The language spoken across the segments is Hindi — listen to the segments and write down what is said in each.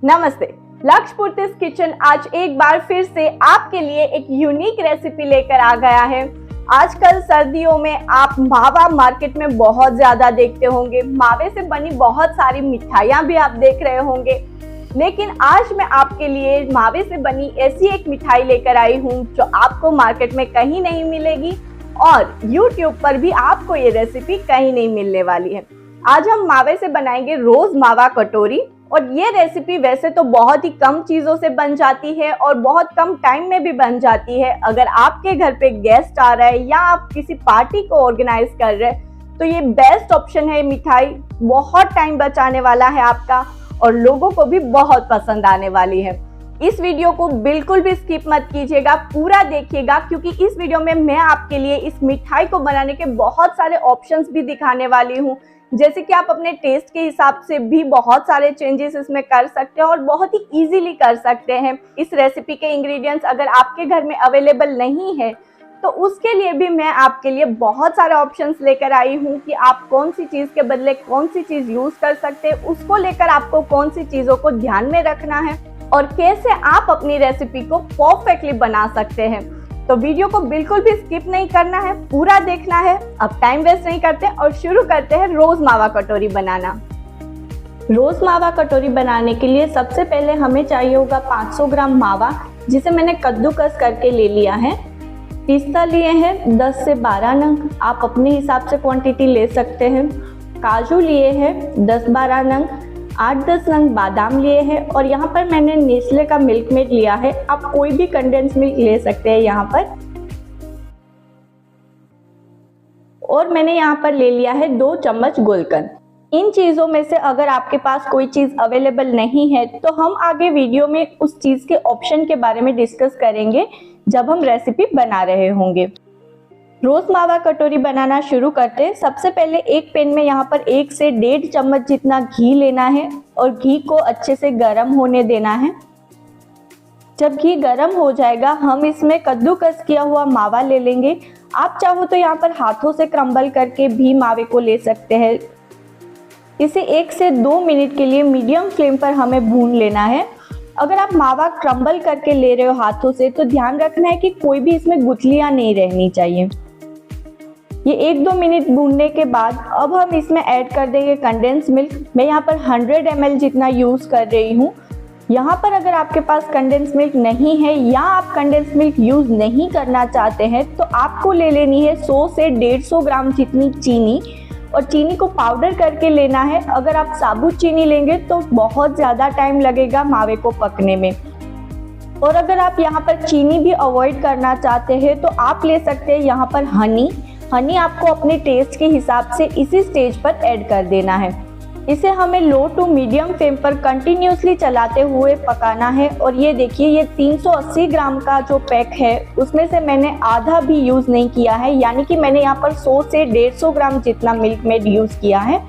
नमस्ते। लक्ष्य पूर्तिस किचन आज एक बार फिर से आपके लिए एक यूनिक रेसिपी लेकर आ गया है। आजकल सर्दियों में आप मावा मार्केट में बहुत ज्यादा देखते होंगे। मावे से बनी बहुत सारी मिठाइयां भी आप देख रहे होंगे, लेकिन आज मैं आपके लिए मावे से बनी ऐसी एक मिठाई लेकर आई हूँ जो आपको मार्केट में कहीं नहीं मिलेगी और YouTube पर भी आपको ये रेसिपी कहीं नहीं मिलने वाली है। आज हम मावे से बनाएंगे रोज मावा कटोरी और ये रेसिपी वैसे तो बहुत ही कम चीजों से बन जाती है और बहुत कम टाइम में भी बन जाती है। अगर आपके घर पे गेस्ट आ रहा है या आप किसी पार्टी को ऑर्गेनाइज कर रहे हैं तो ये बेस्ट ऑप्शन है। मिठाई बहुत टाइम बचाने वाला है आपका और लोगों को भी बहुत पसंद आने वाली है। इस वीडियो को बिल्कुल भी स्किप मत कीजिएगा, पूरा देखिएगा, क्योंकि इस वीडियो में मैं आपके लिए इस मिठाई को बनाने के बहुत सारे ऑप्शंस भी दिखाने वाली हूँ। जैसे कि आप अपने टेस्ट के हिसाब से भी बहुत सारे चेंजेस इसमें कर सकते हैं और बहुत ही इजीली कर सकते हैं। इस रेसिपी के इंग्रेडिएंट्स अगर आपके घर में अवेलेबल नहीं है तो उसके लिए भी मैं आपके लिए बहुत सारे ऑप्शंस लेकर आई हूँ कि आप कौन सी चीज़ के बदले कौन सी चीज़ यूज़ कर सकते हैं, उसको लेकर आपको कौन सी चीज़ों को ध्यान में रखना है और कैसे आप अपनी रेसिपी को परफेक्टली बना सकते हैं। तो वीडियो को बिल्कुल भी स्किप नहीं करना है, पूरा देखना है। अब टाइम वेस्ट नहीं करते और शुरू करते हैं रोज मावा कटोरी बनाना। रोज मावा कटोरी बनाने के लिए सबसे पहले हमें चाहिए होगा 500 ग्राम मावा, जिसे मैंने कद्दूकस करके ले लिया है। पिस्ता लिए हैं 10 से 12 नंग, आप अपने हिसाब से क्वांटिटी ले सकते हैं। काजू लिए हैं 10-12 नंग, 8-10 नंग बादाम लिए हैं और यहाँ पर मैंने नेस्ले का मिल्क मेड लिया है। आप कोई भी कंडेंस मिल्क ले सकते हैं यहाँ पर। और मैंने यहाँ पर ले लिया है 2 चम्मच गुलकंद। इन चीज़ों में से अगर आपके पास कोई चीज़ अवेलेबल नहीं है तो हम आगे वीडियो में उस चीज़ के ऑप्शन के बारे में डिस्कस करेंगे जब हम रेसिपी बना रहे होंगे। रोज मावा कटोरी बनाना शुरू करते हैं। सबसे पहले एक पैन में यहाँ पर 1 से 1.5 चम्मच जितना घी लेना है और घी को अच्छे से गर्म होने देना है। जब घी गर्म हो जाएगा हम इसमें कद्दूकस किया हुआ मावा ले लेंगे। आप चाहो तो यहाँ पर हाथों से क्रम्बल करके भी मावे को ले सकते हैं। इसे 1 से 2 मिनट के लिए मीडियम फ्लेम पर हमें भून लेना है। अगर आप मावा क्रम्बल करके ले रहे हो हाथों से तो ध्यान रखना है कि कोई भी इसमें गुठलियाँ नहीं रहनी चाहिए। ये 1-2 मिनट भूनने के बाद अब हम इसमें ऐड कर देंगे कंडेंस मिल्क। मैं यहाँ पर 100 ml जितना यूज़ कर रही हूँ। यहाँ पर अगर आपके पास कंडेंस मिल्क नहीं है या आप कंडेंस मिल्क यूज़ नहीं करना चाहते हैं तो आपको ले लेनी है 100 से 150 ग्राम जितनी चीनी और चीनी को पाउडर करके लेना है। अगर आप साबुत चीनी लेंगे तो बहुत ज़्यादा टाइम लगेगा मावे को पकने में। और अगर आप यहाँ पर चीनी भी अवॉइड करना चाहते हैं तो आप ले सकते हैं यहाँ पर हनी आपको अपने टेस्ट के हिसाब से इसी स्टेज पर ऐड कर देना है। इसे हमें लो टू मीडियम फ्लेम पर कंटिन्यूसली चलाते हुए पकाना है। और ये देखिए, ये 380 ग्राम का जो पैक है उसमें से मैंने आधा भी यूज़ नहीं किया है, यानी कि मैंने यहाँ पर 100 से 150 ग्राम जितना मिल्क मेड यूज़ किया है।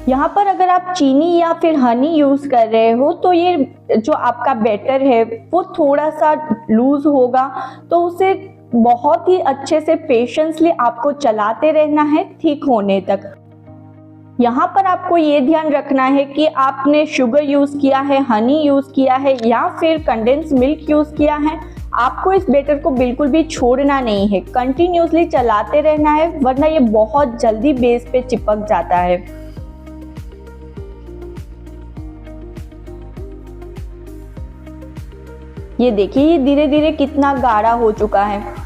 यहाँ पर अगर आप चीनी या फिर हनी यूज़ कर रहे हो तो ये जो आपका बैटर है वो थोड़ा सा लूज होगा, तो उसे बहुत ही अच्छे से पेशेंसली आपको चलाते रहना है थिक होने तक। यहाँ पर आपको ये ध्यान रखना है कि आपने शुगर यूज़ किया है, हनी यूज़ किया है या फिर कंडेंस मिल्क यूज़ किया है। आपको इस बैटर को बिल्कुल भी छोड़ना नहीं है, कंटिन्यूसली चलाते रहना है, वरना ये बहुत जल्दी बेस पे चिपक जाता है। ये देखिए, ये धीरे धीरे कितना गाढ़ा हो चुका है।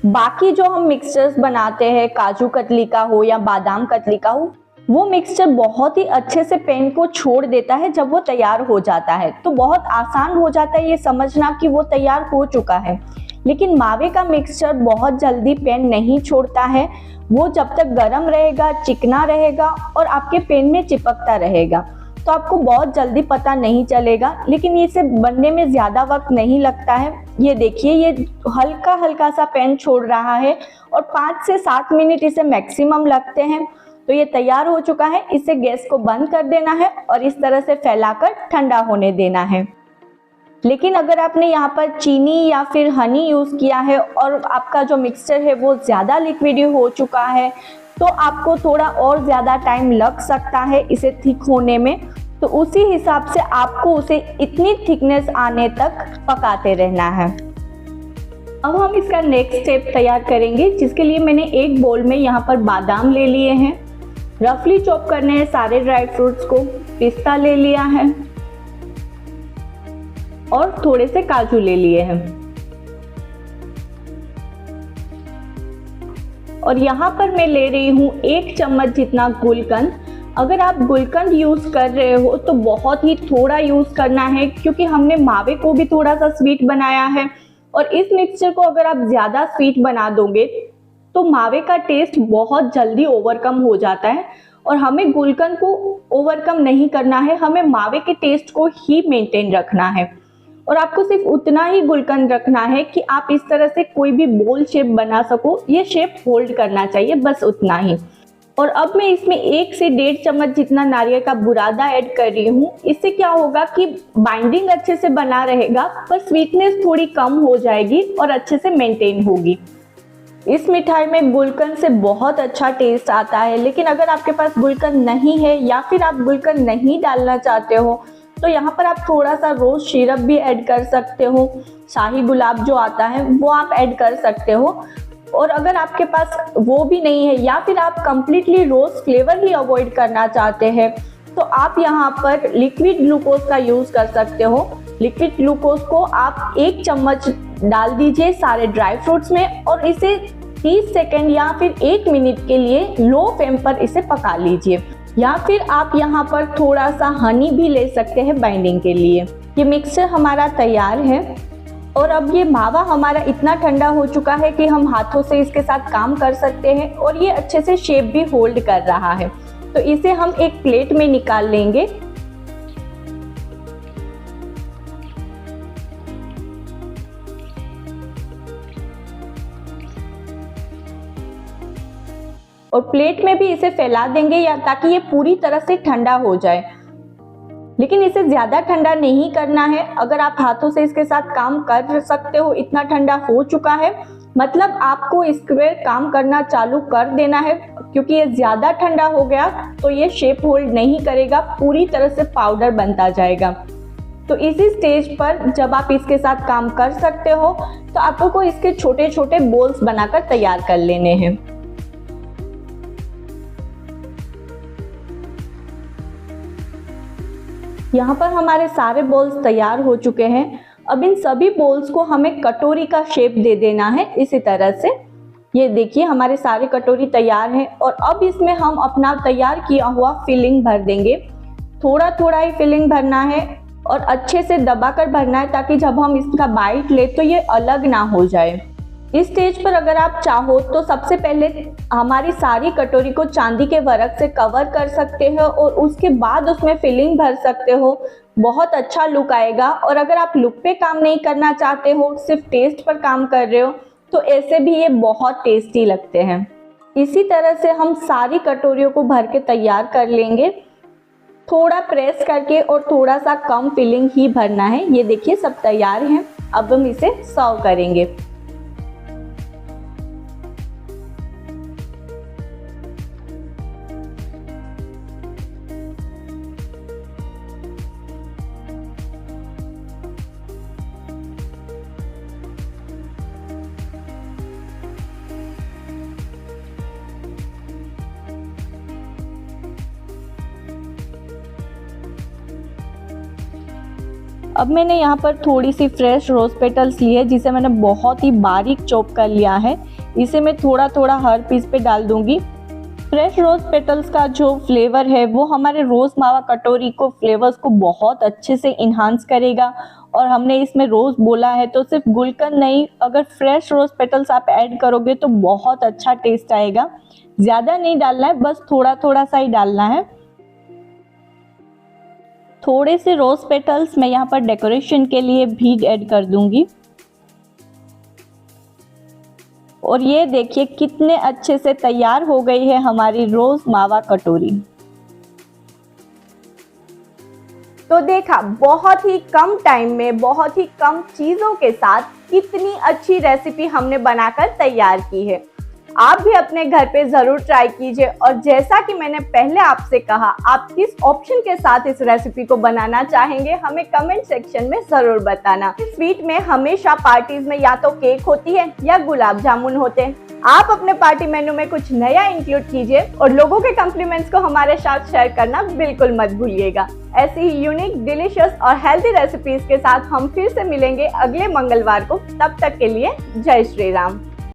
बाकी जो हम मिक्सचर्स बनाते हैं, काजू कतली का हो या बादाम कतली का हो, वो मिक्सचर बहुत ही अच्छे से पैन को छोड़ देता है जब वो तैयार हो जाता है। तो बहुत आसान हो जाता है ये समझना कि वो तैयार हो चुका है। लेकिन मावे का मिक्सचर बहुत जल्दी पैन नहीं छोड़ता है। वो जब तक गर्म रहेगा, चिकना रहेगा और आपके पैन में चिपकता रहेगा, तो आपको बहुत जल्दी पता नहीं चलेगा। लेकिन इसे बनने में ज़्यादा वक्त नहीं लगता है। ये देखिए, ये हल्का हल्का सा पैन छोड़ रहा है और 5 से 7 मिनट इसे मैक्सिमम लगते हैं। तो ये तैयार हो चुका है। इसे गैस को बंद कर देना है और इस तरह से फैलाकर ठंडा होने देना है। लेकिन अगर आपने यहाँ पर चीनी या फिर हनी यूज़ किया है और आपका जो मिक्सचर है वो ज़्यादा लिक्विडी हो चुका है तो आपको थोड़ा और ज़्यादा टाइम लग सकता है इसे थिक होने में। तो उसी हिसाब से आपको उसे इतनी थिकनेस आने तक पकाते रहना है। अब हम इसका नेक्स्ट स्टेप तैयार करेंगे, जिसके लिए मैंने एक बोल में यहाँ पर बादाम ले लिए हैं, रफली चॉप करने हैं सारे ड्राई फ्रूट्स को, पिस्ता ले लिया है और थोड़े से काजू ले लिए हैं। और यहाँ पर मैं ले रही हूँ 1 चम्मच जितना गुलकंद। अगर आप गुलकंद यूज कर रहे हो तो बहुत ही थोड़ा यूज करना है, क्योंकि हमने मावे को भी थोड़ा सा स्वीट बनाया है और इस मिक्सचर को अगर आप ज्यादा स्वीट बना दोगे तो मावे का टेस्ट बहुत जल्दी ओवरकम हो जाता है और हमें गुलकंद को ओवरकम नहीं करना है, हमें मावे के टेस्ट को ही मेंटेन रखना है। और आपको सिर्फ उतना ही गुलकंद रखना है कि आप इस तरह से कोई भी बोल शेप बना सको, ये शेप होल्ड करना चाहिए, बस उतना ही। और अब मैं इसमें 1 से 1.5 चम्मच जितना नारियल का बुरादा ऐड कर रही हूँ। इससे क्या होगा कि बाइंडिंग अच्छे से बना रहेगा पर स्वीटनेस थोड़ी कम हो जाएगी और अच्छे से मेंटेन होगी। इस मिठाई में गुलकंद से बहुत अच्छा टेस्ट आता है, लेकिन अगर आपके पास गुलकंद नहीं है या फिर आप गुलकंद नहीं डालना चाहते हो तो यहाँ पर आप थोड़ा सा रोज सिरप भी ऐड कर सकते हो, शाही गुलाब जो आता है वो आप ऐड कर सकते हो। और अगर आपके पास वो भी नहीं है या फिर आप कंप्लीटली रोज फ्लेवर ही अवॉइड करना चाहते हैं तो आप यहाँ पर लिक्विड ग्लूकोज का यूज कर सकते हो। लिक्विड ग्लूकोज को आप 1 चम्मच डाल दीजिए सारे ड्राई फ्रूट्स में और इसे 30 सेकेंड या फिर 1 मिनट के लिए लो फ्लेम पर इसे पका लीजिए, या फिर आप यहाँ पर थोड़ा सा हनी भी ले सकते हैं बाइंडिंग के लिए। ये मिक्सचर हमारा तैयार है और अब ये मावा हमारा इतना ठंडा हो चुका है कि हम हाथों से इसके साथ काम कर सकते हैं और ये अच्छे से शेप भी होल्ड कर रहा है। तो इसे हम एक प्लेट में निकाल लेंगे। और प्लेट में भी इसे फैला देंगे या ताकि ये पूरी तरह से ठंडा हो जाए, लेकिन इसे ज्यादा ठंडा नहीं करना है। अगर आप हाथों से इसके साथ काम कर सकते हो, इतना ठंडा हो चुका है, मतलब आपको इसके काम करना चालू कर देना है, क्योंकि ये ज्यादा ठंडा हो गया तो ये शेप होल्ड नहीं करेगा, पूरी तरह से पाउडर बनता जाएगा। तो इसी स्टेज पर जब आप इसके साथ काम कर सकते हो तो आपको इसके छोटे छोटे बॉल्स बनाकर तैयार कर लेने हैं। यहाँ पर हमारे सारे बॉल्स तैयार हो चुके हैं। अब इन सभी बॉल्स को हमें कटोरी का शेप दे देना है इसी तरह से। ये देखिए हमारे सारे कटोरी तैयार हैं और अब इसमें हम अपना तैयार किया हुआ फिलिंग भर देंगे। थोड़ा थोड़ा ही फिलिंग भरना है और अच्छे से दबाकर भरना है ताकि जब हम इसका बाइट ले तो ये अलग ना हो जाए। इस स्टेज पर अगर आप चाहो तो सबसे पहले हमारी सारी कटोरी को चांदी के वर्क से कवर कर सकते हो और उसके बाद उसमें फिलिंग भर सकते हो, बहुत अच्छा लुक आएगा। और अगर आप लुक पे काम नहीं करना चाहते हो, सिर्फ टेस्ट पर काम कर रहे हो, तो ऐसे भी ये बहुत टेस्टी लगते हैं। इसी तरह से हम सारी कटोरियों को भर के तैयार कर लेंगे। थोड़ा प्रेस करके और थोड़ा सा कम फिलिंग ही भरना है। ये देखिए सब तैयार हैं। अब हम इसे सर्व करेंगे। अब मैंने यहाँ पर थोड़ी सी फ्रेश रोज पेटल्स ली है, जिसे मैंने बहुत ही बारीक चॉप कर लिया है। इसे मैं थोड़ा थोड़ा हर पीस पे डाल दूंगी। फ्रेश रोज पेटल्स का जो फ्लेवर है वो हमारे रोज मावा कटोरी को फ्लेवर्स को बहुत अच्छे से इन्हांस करेगा। और हमने इसमें रोज बोला है तो सिर्फ गुलकंद नहीं, अगर फ्रेश रोज पेटल्स आप ऐड करोगे तो बहुत अच्छा टेस्ट आएगा। ज़्यादा नहीं डालना है, बस थोड़ा थोड़ा सा ही डालना है। थोड़े से रोज पेटल्स मैं यहाँ पर डेकोरेशन के लिए भी ऐड कर दूंगी। और ये देखिए कितने अच्छे से तैयार हो गई है हमारी रोज मावा कटोरी। तो देखा, बहुत ही कम टाइम में बहुत ही कम चीज़ों के साथ कितनी अच्छी रेसिपी हमने बनाकर तैयार की है। आप भी अपने घर पे जरूर ट्राई कीजिए और जैसा कि मैंने पहले आपसे कहा, आप किस ऑप्शन के साथ इस रेसिपी को बनाना चाहेंगे हमें कमेंट सेक्शन में जरूर बताना। स्वीट में हमेशा पार्टीज में या तो केक होती है या गुलाब जामुन होते हैं। आप अपने पार्टी मेन्यू में कुछ नया इंक्लूड कीजिए और लोगों के कॉम्प्लीमेंट्स को हमारे साथ शेयर करना बिल्कुल मत भूलिएगा। ऐसी ही यूनिक, डिलीशियस और हेल्दी रेसिपीज के साथ हम फिर से मिलेंगे अगले मंगलवार को। तब तक के लिए जय श्री राम।